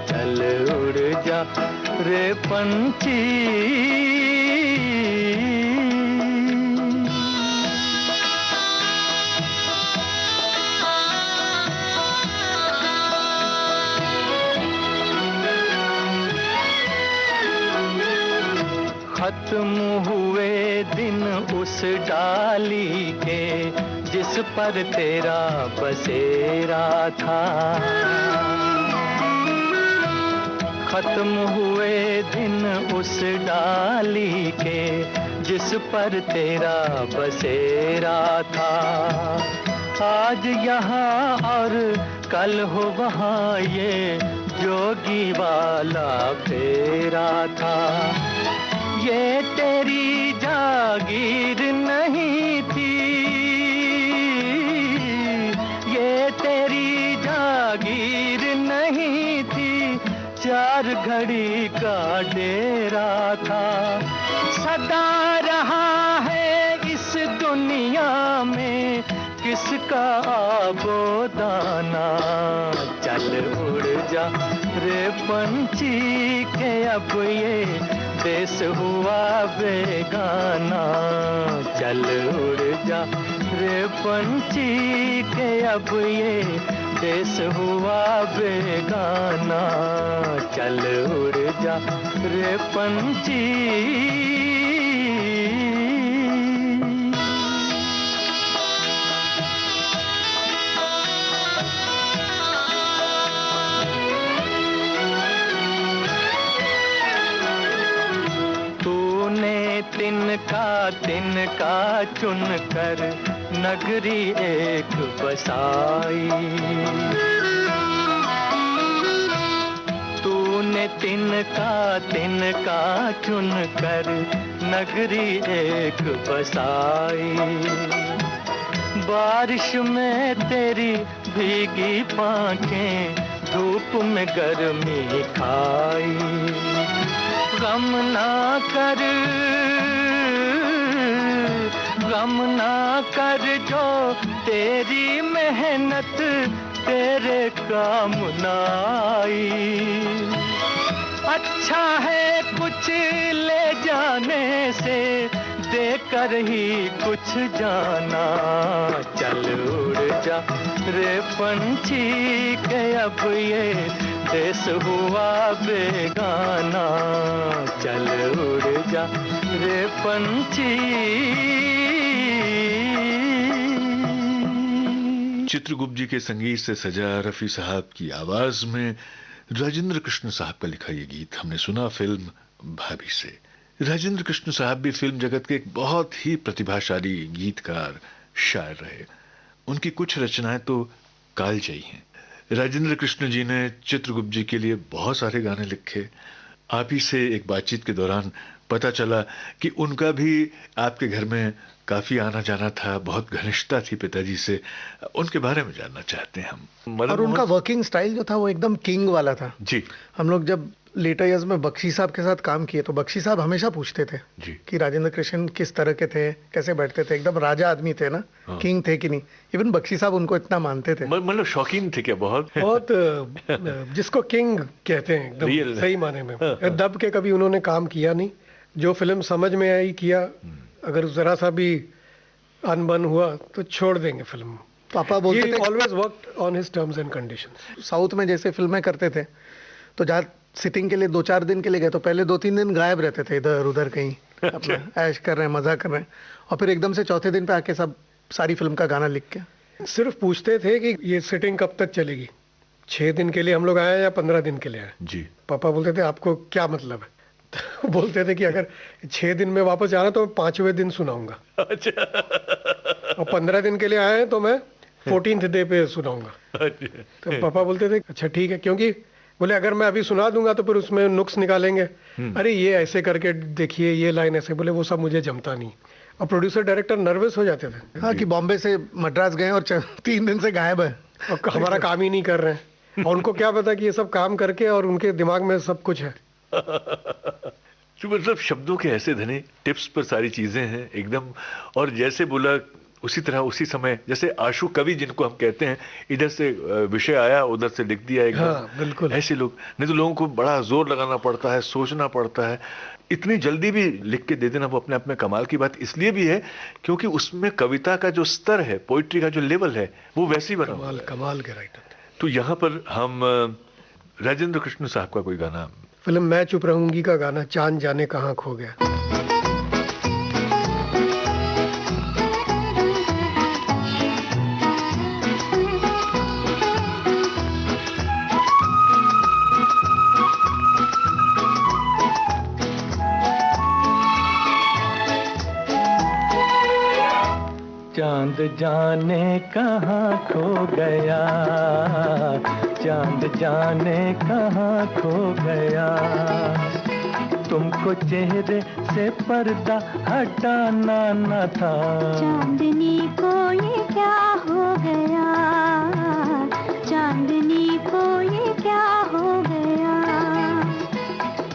चल उड़ जा रे पंछी। खत्म हुए दिन उस डाली के जिस पर तेरा बसेरा था। खत्म हुए दिन उस डाली के जिस पर तेरा बसेरा था। आज यहाँ और कल हो वहाँ ये जोगी वाला फेरा था। ये तेरी जागीर नहीं थी, ये तेरी जागीर नहीं थी, चार घड़ी का डेरा था। सदा रहा किसका आबोदाना। चल उड़ जा रे पंछी के अब ये देश हुआ बेगाना। चल उड़ जा रे पंछी के अब ये देश हुआ बेगाना। चल उड़ जा रे पंछी। तिनका चुन कर नगरी एक बसाई। तूने तिनका चुन कर नगरी एक बसाई। बारिश में तेरी भीगी पांखें धूप में गर्मी खाई। गम ना कर जो तेरी मेहनत तेरे काम ना आई। अच्छा है कुछ ले जाने से देकर ही कुछ जाना। चल उड़ जा रे पंछी के अब ये देश हुआ बेगाना। चल उड़ जा रे पंछी। चित्रगुप्त जी के संगीत से सजा रफी साहब की आवाज में राजेंद्र कृष्ण साहब का लिखा ये गीत हमने सुना फिल्म भाभी से। राजेंद्र कृष्ण साहब भी फिल्म जगत के एक बहुत ही प्रतिभाशाली गीतकार शायर रहे। उनकी कुछ रचनाएं तो कालजयी हैं। राजेंद्र कृष्ण जी ने चित्रगुप्त जी के लिए बहुत सारे गाने लिखे। आप ही से एक बातचीत के दौरान पता चला कि उनका भी आपके घर में काफी आना जाना था, बहुत घनिष्ठता थी पिताजी से। उनके बारे में जानना चाहते हैं हम। और उनका वर्किंग स्टाइल जो था वो एकदम किंग वाला था जी। हम लोग जब लेटर ईयर्स में बख्शी साहब के साथ काम किए तो बख्शी साहब हमेशा पूछते थे जी कि राजेंद्र कृष्ण किस तरह के थे, कैसे बैठते थे, एकदम राजा आदमी थे ना, किंग थे कि नहीं। इवन बख्शी साहब उनको इतना मानते थे। मतलब शौकीन थे क्या? बहुत जिसको किंग कहते हैं एकदम सही माने में। दब के कभी उन्होंने काम किया नहीं। जो फिल्म समझ में आई किया, अगर जरा सा भी अनबन हुआ तो छोड़ देंगे फिल्म। पापा बोलते थे always worked on his terms and conditions. South में जैसे फिल्में करते थे तो जहाँ सिटिंग के लिए 2-4 दिन के लिए गए तो पहले 2-3 दिन गायब रहते थे, इधर उधर कहीं अपना ऐश कर रहे हैं, मजा कर रहे हैं, और फिर एकदम से चौथे दिन पे आके सब सारी फिल्म का गाना लिख के सिर्फ पूछते थे कि ये सिटिंग कब तक चलेगी। 6 दिन के लिए हम लोग आए या 15 दिन के लिए आए। जी। पापा बोलते थे आपको क्या मतलब है? तो बोलते थे कि अगर 6 दिन में वापस जाना तो मैं 5वें दिन सुनाऊंगा। अच्छा। और 15 दिन के लिए आए तो मैं 14th डे पे सुनाऊंगा। तो पापा बोलते थे अच्छा ठीक है, क्योंकि बोले अगर मैं अभी सुना दूंगा तो फिर उसमें नुक्स निकालेंगे। अरे ये ऐसे करके देखिए, ये लाइन ऐसे, बोले वो सब मुझे जमता नहीं। और प्रोड्यूसर डायरेक्टर नर्वस हो जाते थे। हाँ, कि बॉम्बे से मद्रास गए और 3 दिन से गायब है और हमारा काम ही नहीं कर रहे हैं। और उनको क्या पता कि ये सब काम करके और उनके दिमाग में सब कुछ है। तो मतलब शब्दों के ऐसे धने, टिप्स पर सारी चीजें हैं एकदम। और जैसे बोला उसी तरह उसी समय, जैसे आशु कवि जिनको हम कहते हैं, इधर से विषय आया उधर से लिख दिया एकदम। हाँ, बिल्कुल। ऐसे लोग, नहीं तो लोगों को बड़ा जोर लगाना पड़ता है, सोचना पड़ता है। इतनी जल्दी भी लिख के दे देना वो अपने आप में कमाल की बात इसलिए भी है क्योंकि उसमें कविता का जो स्तर है, पोइट्री का जो लेवल है, वो वैसे ही बना। कमाल के राइटर। तो यहाँ पर हम राजेंद्र कृष्ण साहब का कोई गाना, फिल्म मैं चुप रहूंगी का गाना, चांद जाने कहाँ खो गया। चांद जाने कहाँ खो गया, चांद जाने कहाँ खो गया, तुमको चेहरे से पर्दा हटाना न था। चांदनी को ये क्या हो गया, चांदनी को ये क्या हो गया,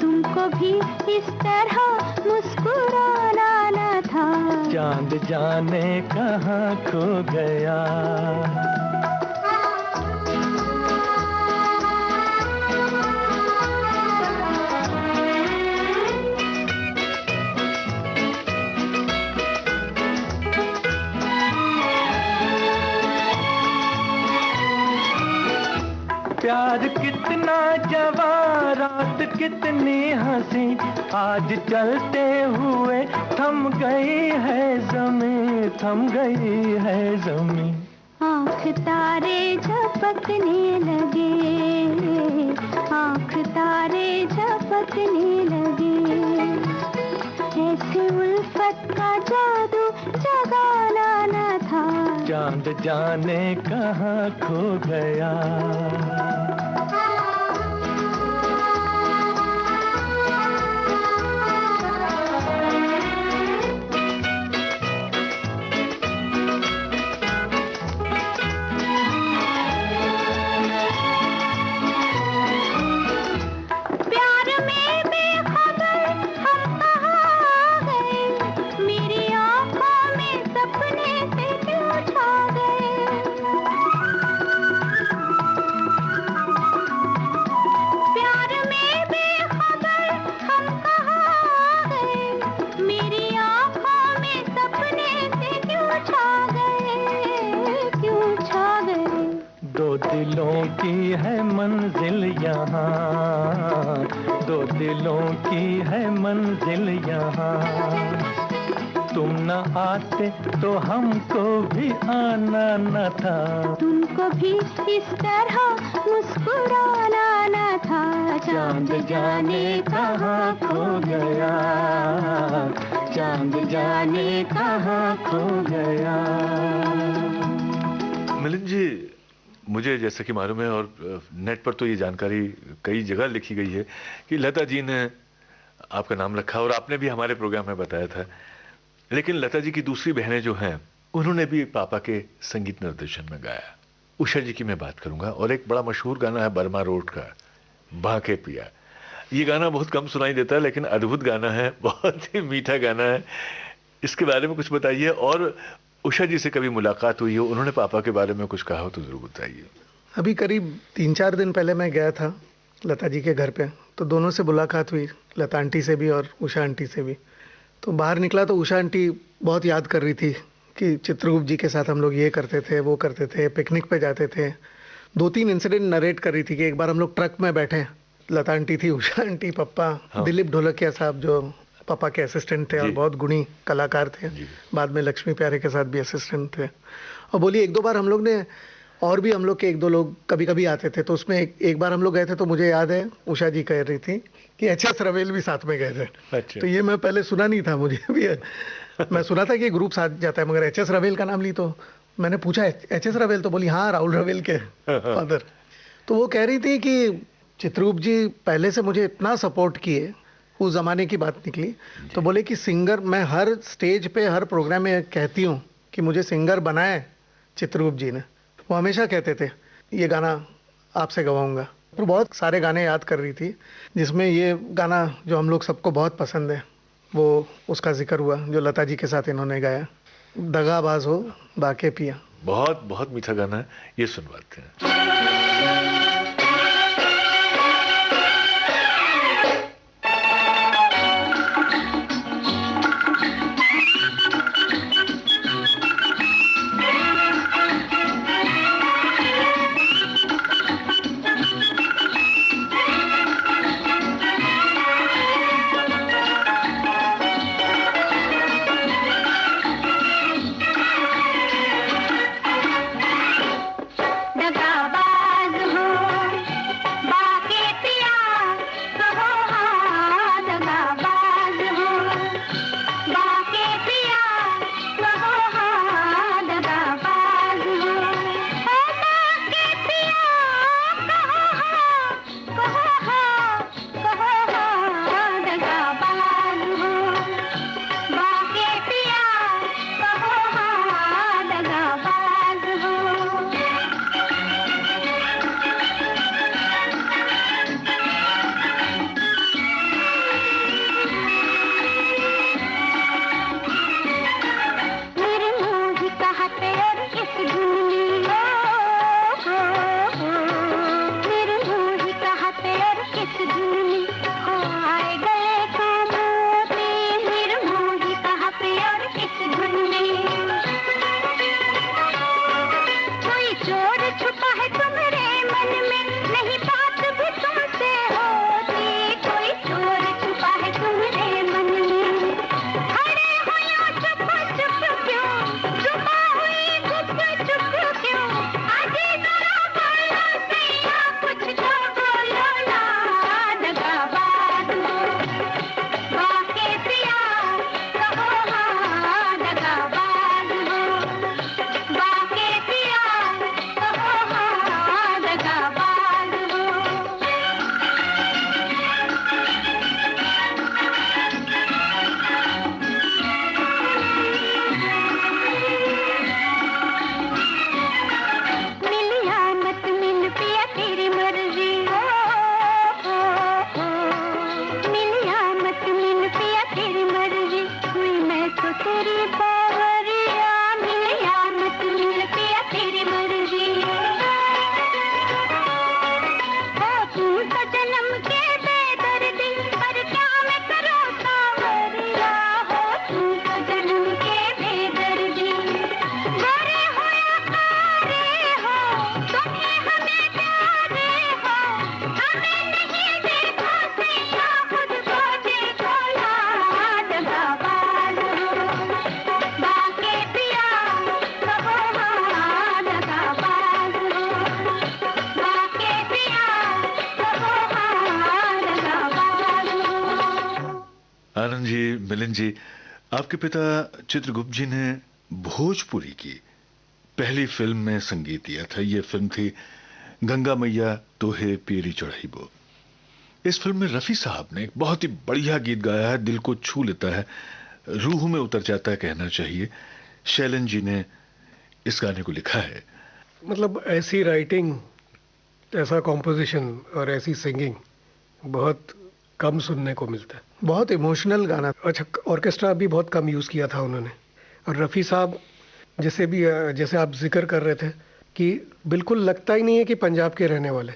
तुमको भी इस तरह मुस्कुराना न था। चांद जाने कहाँ खो गया। प्यार कितना जवा, रात कितनी हंसी, आज चलते हुए थम गई है ज़मीं, थम गई है ज़मीं। आँख तारे झपकने लगे, आँख तारे झपकने लगे, ऐसे उल्फत का जादू जगाना न था। चांद जाने कहाँ खो गया। दिलों की है मंजिल यहाँ, दो दिलों की है मंजिल यहाँ। तुम न आते तो हमको भी आना न था, तुमको भी इस तरह मुस्कुराना न था। चांद जाने कहाँ खो गया, चांद जाने कहाँ खो गया। मिलिंद जी, मुझे जैसा कि मालूम है और नेट पर तो ये जानकारी कई जगह लिखी गई है कि लता जी ने आपका नाम रखा और आपने भी हमारे प्रोग्राम में बताया था, लेकिन लता जी की दूसरी बहनें जो हैं उन्होंने भी पापा के संगीत निर्देशन में गाया। उषा जी की मैं बात करूंगा और एक बड़ा मशहूर गाना है बर्मा रोड का, बांके पिया। ये गाना बहुत कम सुनाई देता है लेकिन अद्भुत गाना है, बहुत ही मीठा गाना है। इसके बारे में कुछ बताइए, और उषा जी से कभी मुलाकात हुई हो, उन्होंने पापा के बारे में कुछ कहा हो तो जरूर बताइए। अभी करीब 3-4 दिन पहले मैं गया था लता जी के घर पे, तो दोनों से मुलाकात हुई, लता आंटी से भी और उषा आंटी से भी। तो बाहर निकला तो उषा आंटी बहुत याद कर रही थी कि चित्रगुप्त जी के साथ हम लोग ये करते थे, वो करते थे, पिकनिक पे जाते थे। 2-3 इंसिडेंट नरेट कर रही थी कि एक बार हम लोग ट्रक में बैठे, लता आंटी थी, उषा आंटी, पप्पा, दिलीप ढोलकिया साहब जो पापा के असिस्टेंट थे और बहुत गुणी कलाकार थे, बाद में लक्ष्मी प्यारे के साथ भी असिस्टेंट थे। और बोली 1-2 बार हम लोग ने, और भी हम लोग के 1-2 लोग कभी कभी आते थे, तो उसमें एक बार हम लोग गए थे तो मुझे याद है उषा जी कह रही थी कि एच.एस. रवेल भी साथ में गए थे। अच्छा। तो ये मैं पहले सुना नहीं था, मुझे भी मैं सुना था कि ग्रुप साथ जाता है, मगर एच.एस. रवेल का नाम ली तो मैंने पूछा एच.एस. रवेल, तो बोली हाँ राहुल रवेल के फादर। तो वो कह रही थी कि चित्रगुप्त जी पहले से मुझे इतना सपोर्ट किए, उस ज़माने की बात निकली, तो बोले कि सिंगर, मैं हर स्टेज पे हर प्रोग्राम में कहती हूँ कि मुझे सिंगर बनाए चित्रगुप्त जी ने। वो हमेशा कहते थे ये गाना आपसे गवाऊंगा। तो बहुत सारे गाने याद कर रही थी, जिसमें ये गाना जो हम लोग सबको बहुत पसंद है वो उसका जिक्र हुआ जो लता जी के साथ इन्होंने गाया, दगाबाज हो बाके पिया। बहुत बहुत मीठा गाना है, ये सुनवाते हैं। दगाबाज हो तेरी बावरिया मिल या मत मिल पिया तेरी मर्जी हो तुम तो जन्म के बेदर्दी पर क्या मैं करूं सावरिया हो तुम तो जन्म के बेदर्दी गोरे हो या कारे हो तुम्हें हमें प्यारे हो हमें नहीं देखा सैया खुद को देखो याद दगाबाज बाके पिया कहो हाँ दगाबाज बाके पिया कहो हाँ दगाबाज आनंद जी, मिलिंद जी, आपके पिता चित्रगुप्त जी ने भोजपुरी की पहली फिल्म में संगीत दिया था। ये फिल्म थी गंगा मैया तोहे पीरी चढ़ाईबो। इस फिल्म में रफी साहब ने एक बहुत ही बढ़िया गीत गाया है, दिल को छू लेता है, रूह में उतर जाता है कहना चाहिए। शैलन जी ने इस गाने को लिखा है। मतलब ऐसी राइटिंग, ऐसा कॉम्पोजिशन और ऐसी सिंगिंग बहुत कम सुनने को मिलता है। बहुत इमोशनल गाना। अच्छा, ऑर्केस्ट्रा भी बहुत कम यूज़ किया था उन्होंने। और रफ़ी साहब जैसे आप जिक्र कर रहे थे कि बिल्कुल लगता ही नहीं है कि पंजाब के रहने वाले।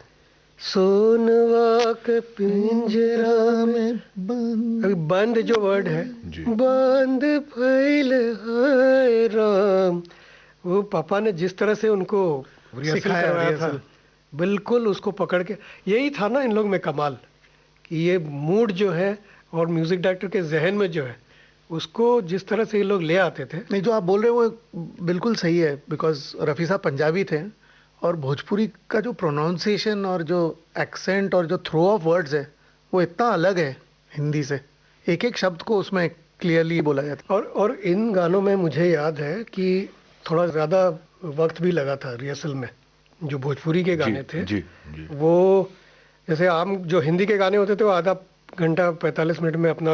सोनवा के पिंजरा में बंद, अभी बंद जो वर्ड है, जी। बंद फैल है राम, वो पापा ने जिस तरह से उनको रिहर्सल सिखाया, करवाया था, रिहर्सल। बिल्कुल उसको पकड़ के, यही था ना इन लोग में कमाल कि ये मूड जो है और म्यूजिक डायरेक्टर के जहन में जो है उसको जिस तरह से ये लोग ले आते थे। नहीं, जो आप बोल रहे हो वो बिल्कुल सही है, बिकॉज रफ़ी साहब पंजाबी थे और भोजपुरी का जो प्रोनाउंसिएशन और जो एक्सेंट और जो थ्रो ऑफ वर्ड्स है वो इतना अलग है हिंदी से, एक एक शब्द को उसमें क्लियरली बोला जाता और इन गानों में मुझे याद है कि थोड़ा ज़्यादा वक्त भी लगा था रिहर्सल में। जो भोजपुरी के गाने थे जी, जी। वो जैसे आम जो हिंदी के गाने होते थे वो आधा घंटा 45 मिनट में अपना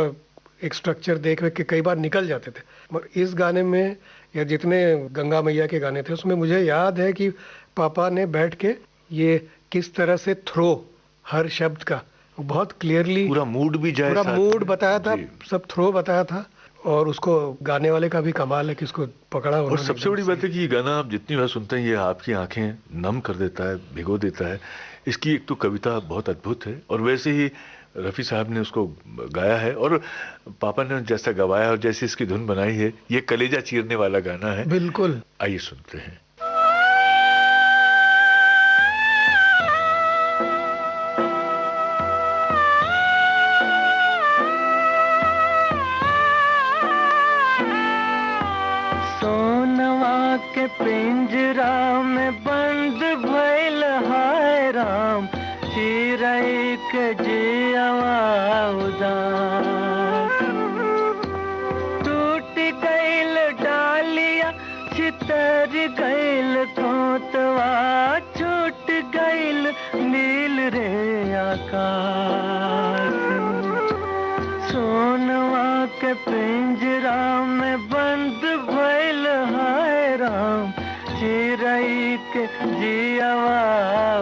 एक स्ट्रक्चर देख के कई बार निकल जाते थे। मगर इस गाने में या जितने गंगा मैया के गाने थे उसमें मुझे याद है कि पापा ने बैठ के ये किस तरह से थ्रो हर शब्द का बहुत क्लियरली पूरा मूड भी जाए, पूरा साथ मूड में। बताया था, जी। सब थ्रो बताया था। और उसको गाने वाले का भी कमाल है कि उसको पकड़ा और उन्होंने सबसे बड़ी एकदम बात है कि ये गाना आप जितनी बार सुनते हैं ये आपकी आंखें नम कर देता है, भिगो देता है। इसकी एक तो कविता बहुत अद्भुत है और वैसे ही रफ़ी साहब ने उसको गाया है और पापा ने जैसा गवाया और जैसे इसकी धुन बनाई है, ये कलेजा चीरने वाला गाना है। है। बिल्कुल। आइए सुनते हैं। सोनवा के पिंजरा में बंद भइल हाय राम, चिरई के जियवा उदास। टूट गइल डालिया छितर गइल खोतवा, छूट गइल नील रे आकाश। सोनवा के पिंजरा में बंद भइल हाय राम, चिरई के जियवा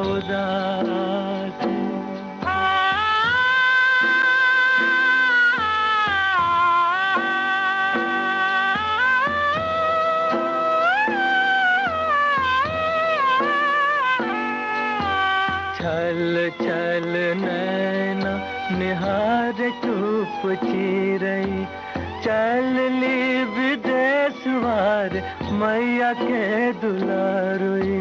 उदास। छल छल नैना निहार चुप चिरई, चल ली विदेश वार मैया के दुलारुई।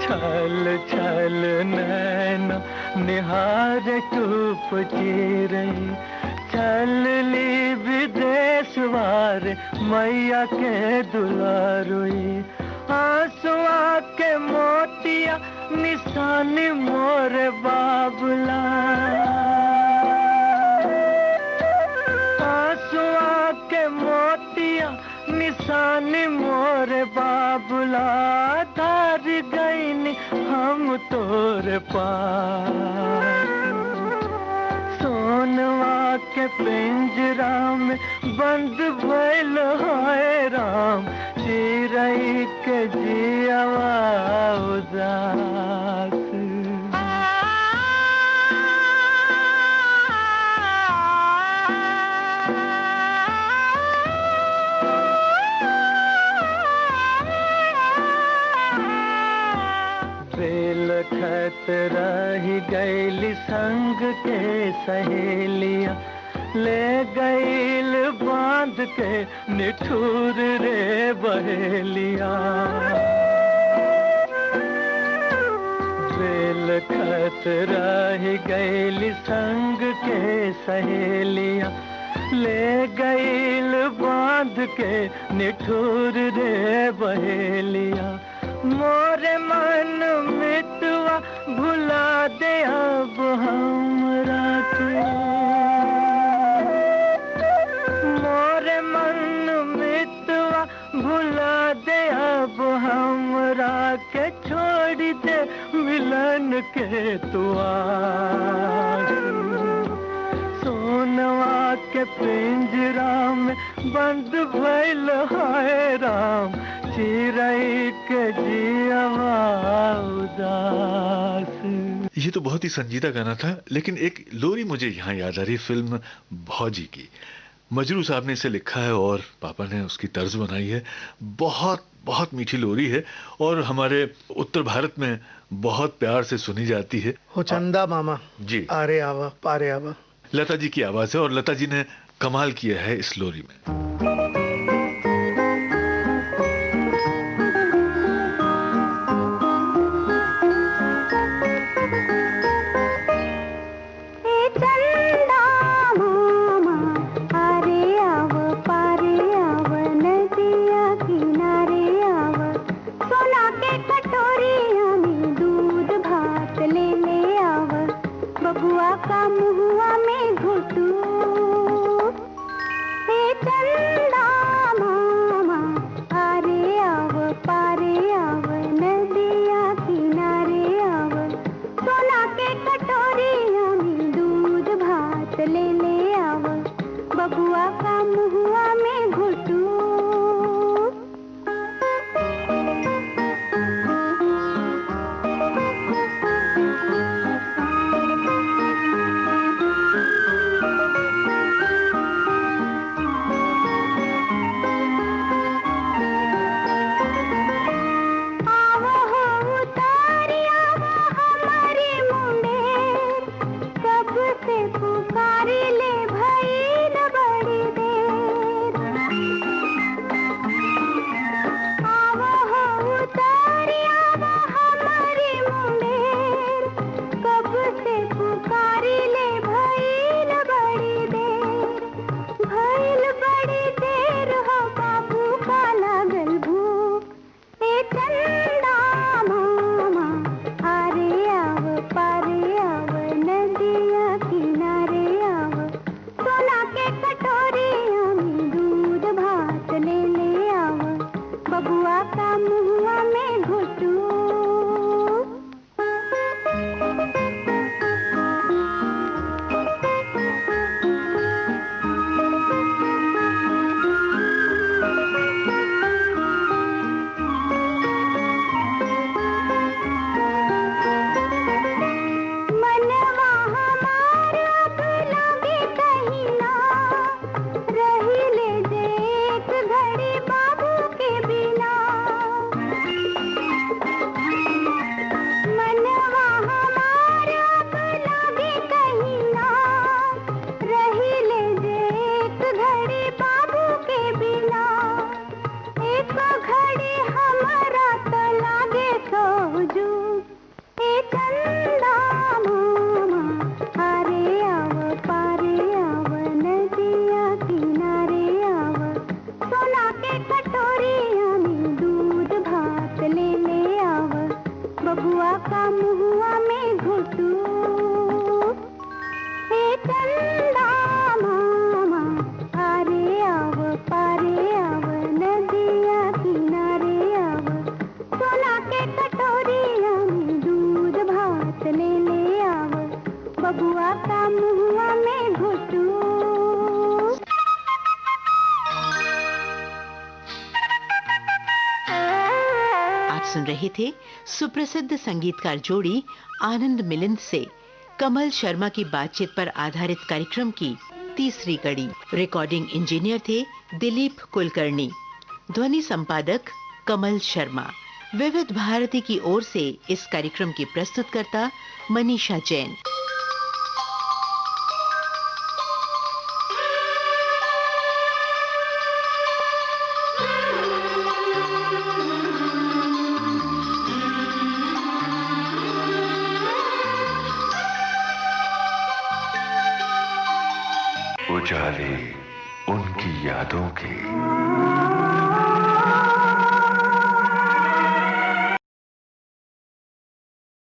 छल छल नैना निहार चुप चिरई, चल ली विदेश वार मैया के दुलारुई। आंसुआ के मोतिया निशानी मोर बाबुला, आंसुआ के मोतिया निशानी मोर बाबुला। धार गईन हम तोर पास, सोनवा के पिंजरा में बंद भइल हाय राम, चिरई के जियवा उदास। खत रही गैली संग के सहेलिया, ले गईल बांध के निठुर रे बहेलिया। बेल खत रही गैली संग के सहेलिया, ले गईल बांध के निठुर रे बहेलिया। मोरे मन मितवा भुला दे अब हमरा के, मोरे मन मितवा भुला दे अब हमरा के, छोड़ दे मिलन के तुआ। सोनवा के पिंजरा में बंद भइल है राम, चिरई के जियवा उदास। ये तो बहुत ही संजीदा गाना था, लेकिन एक लोरी मुझे यहाँ याद आ रही, फिल्म भौजी की। मजरू साहब ने इसे लिखा है और पापा ने उसकी तर्ज बनाई है। बहुत बहुत मीठी लोरी है और हमारे उत्तर भारत में बहुत प्यार से सुनी जाती है। हो चंदा मामा जी, आरे आवा पारे आवा, लता जी की आवाज है और लता जी ने कमाल किया है इस लोरी में। सुन रहे थे सुप्रसिद्ध संगीतकार जोड़ी आनंद मिलिंद से कमल शर्मा की बातचीत पर आधारित कार्यक्रम की तीसरी कड़ी। रिकॉर्डिंग इंजीनियर थे दिलीप कुलकर्णी, ध्वनि संपादक कमल शर्मा। विविध भारती की ओर से इस कार्यक्रम की प्रस्तुतकर्ता मनीषा जैन। उजाले उनकी यादों के।